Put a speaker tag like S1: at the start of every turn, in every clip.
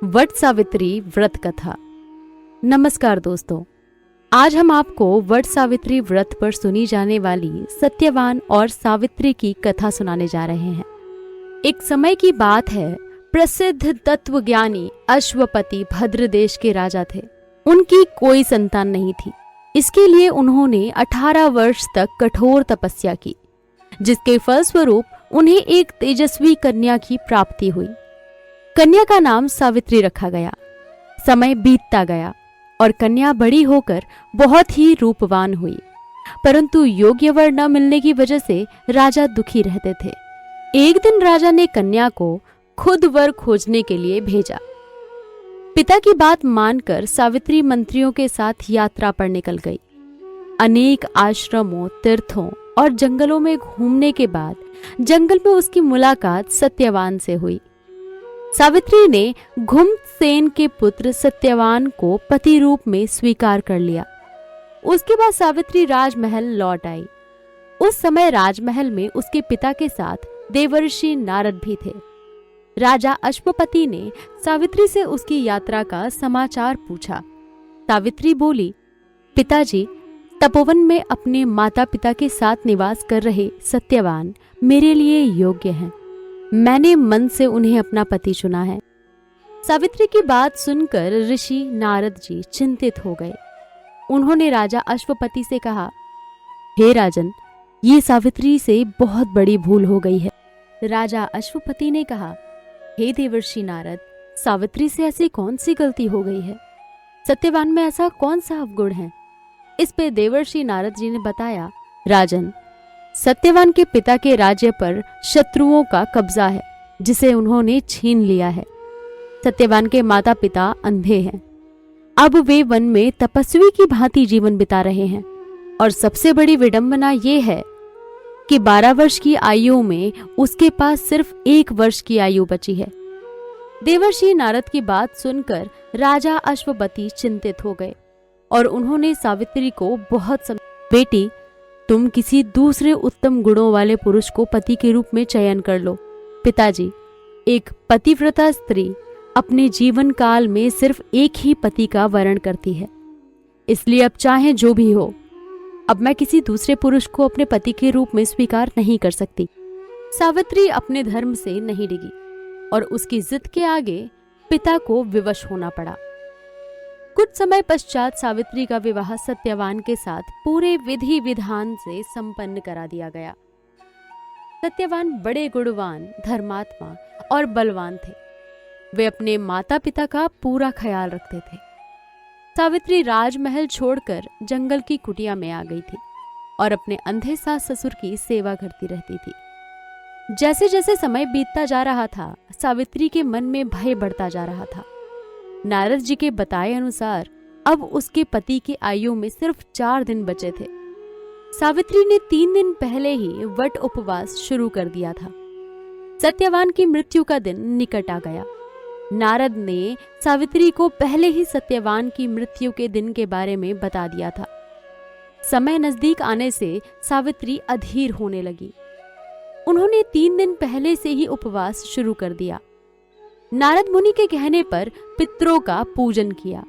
S1: वट सावित्री व्रत कथा। नमस्कार दोस्तों, आज हम आपको वट सावित्री व्रत पर सुनी जाने वाली सत्यवान और सावित्री की कथा सुनाने जा रहे हैं। एक समय की बात है, प्रसिद्ध तत्वज्ञानी अश्वपति भद्र देश के राजा थे। उनकी कोई संतान नहीं थी। इसके लिए उन्होंने 18 वर्ष तक कठोर तपस्या की, जिसके फलस्वरूप उन्हें एक तेजस्वी कन्या की प्राप्ति हुई। कन्या का नाम सावित्री रखा गया। समय बीतता गया और कन्या बड़ी होकर बहुत ही रूपवान हुई, परंतु योग्य वर न मिलने की वजह से राजा दुखी रहते थे। एक दिन राजा ने कन्या को खुद वर खोजने के लिए भेजा। पिता की बात मानकर सावित्री मंत्रियों के साथ यात्रा पर निकल गई। अनेक आश्रमों, तीर्थों और जंगलों में घूमने के बाद जंगल में उसकी मुलाकात सत्यवान से हुई। सावित्री ने घुमसेन के पुत्र सत्यवान को पति रूप में स्वीकार कर लिया। उसके बाद सावित्री राजमहल लौट आई। उस समय राजमहल में उसके पिता के साथ देवर्षि नारद भी थे। राजा अश्वपति ने सावित्री से उसकी यात्रा का समाचार पूछा। सावित्री बोली, पिताजी, तपोवन में अपने माता पिता के साथ निवास कर रहे सत्यवान मेरे लिए योग्य हैं। मैंने मन से उन्हें अपना पति चुना है। सावित्री की बात सुनकर ऋषि नारद जी चिंतित हो गए। उन्होंने राजा अश्वपति से कहा, हे राजन, ये सावित्री से बहुत बड़ी भूल हो गई है। राजा अश्वपति ने कहा, हे देवर्षि नारद, सावित्री से ऐसी कौन सी गलती हो गई है? सत्यवान में ऐसा कौन सा अवगुण है? इस पे देवर्षि नारद जी ने बताया, राजन, सत्यवान के पिता के राज्य पर शत्रुओं का कब्जा है, जिसे उन्होंने छीन लिया है। सत्यवान के माता पिता अंधे हैं। अब वे वन में तपस्वी की भांति जीवन बिता रहे हैं और सबसे बड़ी विडंबना ये है कि 12 वर्ष की आयु में उसके पास सिर्फ 1 वर्ष की आयु बची है। देवर्षि नारद की बात सुनकर राजा अश्वपति चिंतित हो गए और उन्होंने सावित्री को बहुत बेटी, तुम किसी दूसरे उत्तम गुणों वाले पुरुष को पति के रूप में चयन कर लो। पिताजी, एक पतिव्रता स्त्री अपने जीवन काल में सिर्फ एक ही पति का वरण करती है, इसलिए अब चाहे जो भी हो, अब मैं किसी दूसरे पुरुष को अपने पति के रूप में स्वीकार नहीं कर सकती। सावित्री अपने धर्म से नहीं डिगी और उसकी जिद के आगे पिता को विवश होना पड़ा। कुछ समय पश्चात सावित्री का विवाह सत्यवान के साथ पूरे विधि विधान से संपन्न करा दिया गया। सत्यवान बड़े गुणवान, धर्मात्मा और बलवान थे। वे अपने माता पिता का पूरा ख्याल रखते थे। सावित्री राजमहल छोड़कर जंगल की कुटिया में आ गई थी और अपने अंधे सास ससुर की सेवा करती रहती थी। जैसे जैसे समय बीतता जा रहा था, सावित्री के मन में भय बढ़ता जा रहा था। नारद जी के बताए अनुसार अब उसके पति की आयु में सिर्फ 4 दिन बचे थे। सावित्री ने 3 दिन पहले ही वट उपवास शुरू कर दिया था। सत्यवान की मृत्यु का दिन निकट आ गया। नारद ने सावित्री को पहले ही सत्यवान की मृत्यु के दिन के बारे में बता दिया था। समय नजदीक आने से सावित्री अधीर होने लगी। उन्होंने 3 दिन पहले से ही उपवास शुरू कर दिया। नारद मुनि के कहने पर पितरों का पूजन किया।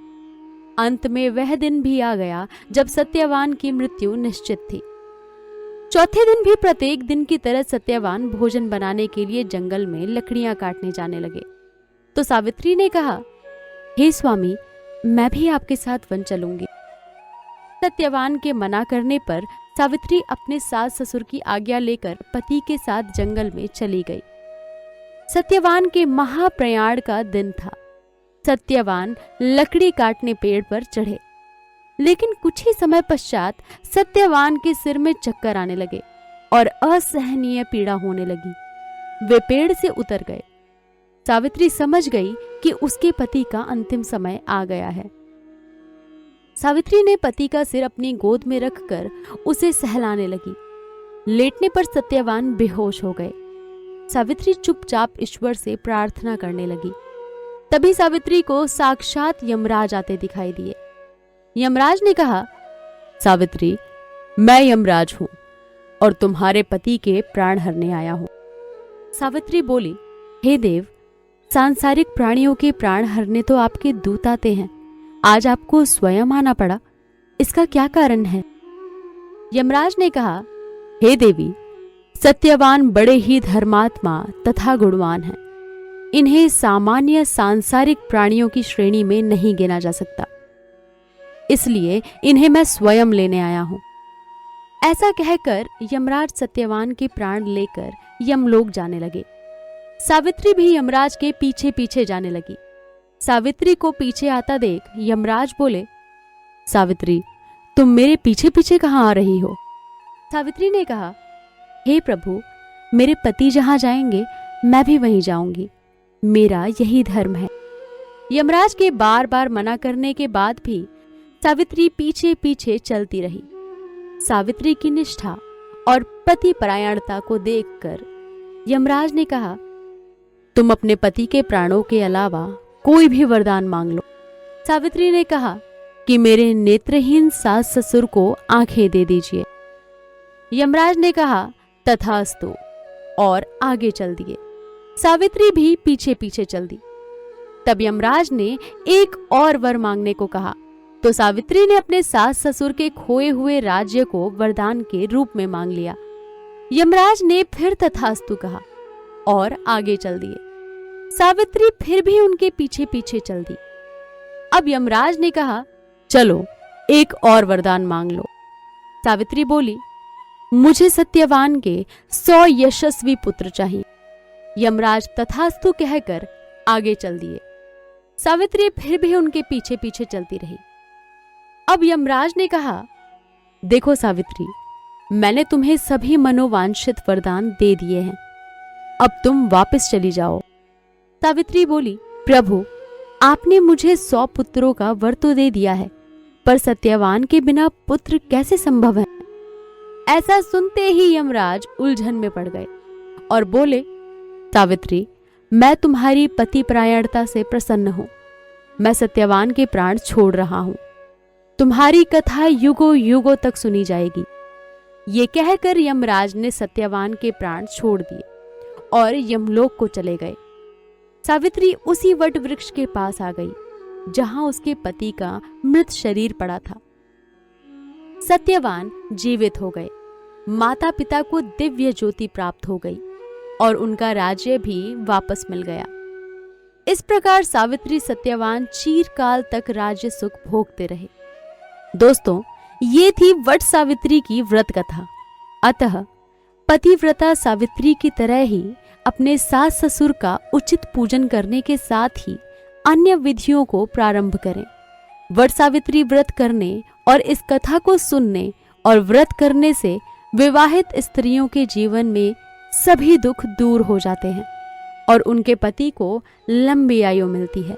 S1: अंत में वह दिन भी आ गया जब सत्यवान की मृत्यु निश्चित थी। चौथे दिन भी प्रत्येक दिन की तरह सत्यवान भोजन बनाने के लिए जंगल में लकड़ियां काटने जाने लगे। तो सावित्री ने कहा, हे स्वामी, मैं भी आपके साथ वन चलूंगी। सत्यवान के मना करने पर सावित्री अपने सास ससुर की आज्ञा लेकर पति के साथ जंगल में चली गई। सत्यवान के महाप्रयाण का दिन था। सत्यवान लकड़ी काटने पेड़ पर चढ़े, लेकिन कुछ ही समय पश्चात सत्यवान के सिर में चक्कर आने लगे और असहनीय पीड़ा होने लगी। वे पेड़ से उतर गए। सावित्री समझ गई कि उसके पति का अंतिम समय आ गया है। सावित्री ने पति का सिर अपनी गोद में रखकर उसे सहलाने लगी। लेटने पर सत्यवान बेहोश हो गए। सावित्री चुपचाप ईश्वर से प्रार्थना करने लगी। तभी सावित्री को साक्षात यमराज आते दिखाई दिए। यमराज ने कहा, सावित्री, मैं यमराज हूं और तुम्हारे पति के प्राण हरने आया हूं। सावित्री बोली, हे देव, सांसारिक प्राणियों के प्राण हरने तो आपके दूत आते हैं, आज आपको स्वयं आना पड़ा, इसका क्या कारण है? यमराज ने कहा, हे देवी, सत्यवान बड़े ही धर्मात्मा तथा गुणवान हैं। इन्हें सामान्य सांसारिक प्राणियों की श्रेणी में नहीं गिना जा सकता, इसलिए इन्हें मैं स्वयं लेने आया हूं। ऐसा कहकर यमराज सत्यवान के प्राण लेकर यमलोक जाने लगे। सावित्री भी यमराज के पीछे पीछे जाने लगी। सावित्री को पीछे आता देख यमराज बोले, सावित्री, तुम मेरे पीछे पीछे कहाँ आ रही हो? सावित्री ने कहा, हे प्रभु, मेरे पति जहां जाएंगे मैं भी वहीं जाऊंगी, मेरा यही धर्म है। यमराज के बार बार मना करने के बाद भी सावित्री पीछे पीछे चलती रही। सावित्री की निष्ठा और पति परायणता को देखकर यमराज ने कहा, तुम अपने पति के प्राणों के अलावा कोई भी वरदान मांग लो। सावित्री ने कहा कि मेरे नेत्रहीन सास ससुर को आंखें दे दीजिए। यमराज ने कहा, तथास्तु, और आगे चल दिए। सावित्री भी पीछे पीछे चल दी। तब यमराज ने एक और वर मांगने को कहा, तो सावित्री ने अपने सास ससुर के खोए हुए राज्य को वरदान के रूप में मांग लिया। यमराज ने फिर तथास्तु कहा और आगे चल दिए। सावित्री फिर भी उनके पीछे पीछे चल दी। अब यमराज ने कहा, चलो एक और वरदान मांग लो। सावित्री बोली, मुझे सत्यवान के 100 यशस्वी पुत्र चाहिए। यमराज तथास्तु कहकर आगे चल दिए। सावित्री फिर भी उनके पीछे पीछे चलती रही। अब यमराज ने कहा, देखो सावित्री, मैंने तुम्हें सभी मनोवांछित वरदान दे दिए हैं, अब तुम वापस चली जाओ। सावित्री बोली, प्रभु, आपने मुझे 100 पुत्रों का वर तो दे दिया है, पर सत्यवान के बिना पुत्र कैसे संभव है? ऐसा सुनते ही यमराज उलझन में पड़ गए और बोले, सावित्री, मैं तुम्हारी पतिपरायणता से प्रसन्न हूं। मैं सत्यवान के प्राण छोड़ रहा हूं। तुम्हारी कथा युगों युगों तक सुनी जाएगी। ये कहकर यमराज ने सत्यवान के प्राण छोड़ दिए और यमलोक को चले गए। सावित्री उसी वट वृक्ष के पास आ गई जहां उसके पति का मृत शरीर पड़ा था। सत्यवान जीवित हो गए। माता पिता को दिव्य ज्योति प्राप्त हो गई और उनका राज्य भी वापस मिल गया। इस प्रकार सावित्री सत्यवान चिरकाल तक राज्य सुख भोगते रहे। दोस्तों, ये थी वट सावित्री की व्रत कथा। अतः पतिव्रता सावित्री की तरह ही अपने सास ससुर का उचित पूजन करने के साथ ही अन्य विधियों को प्रारंभ करें। वट सावित्री व्रत करने और इस कथा को सुनने और व्रत करने से विवाहित स्त्रियों के जीवन में सभी दुख दूर हो जाते हैं और उनके पति को लंबी आयु मिलती है।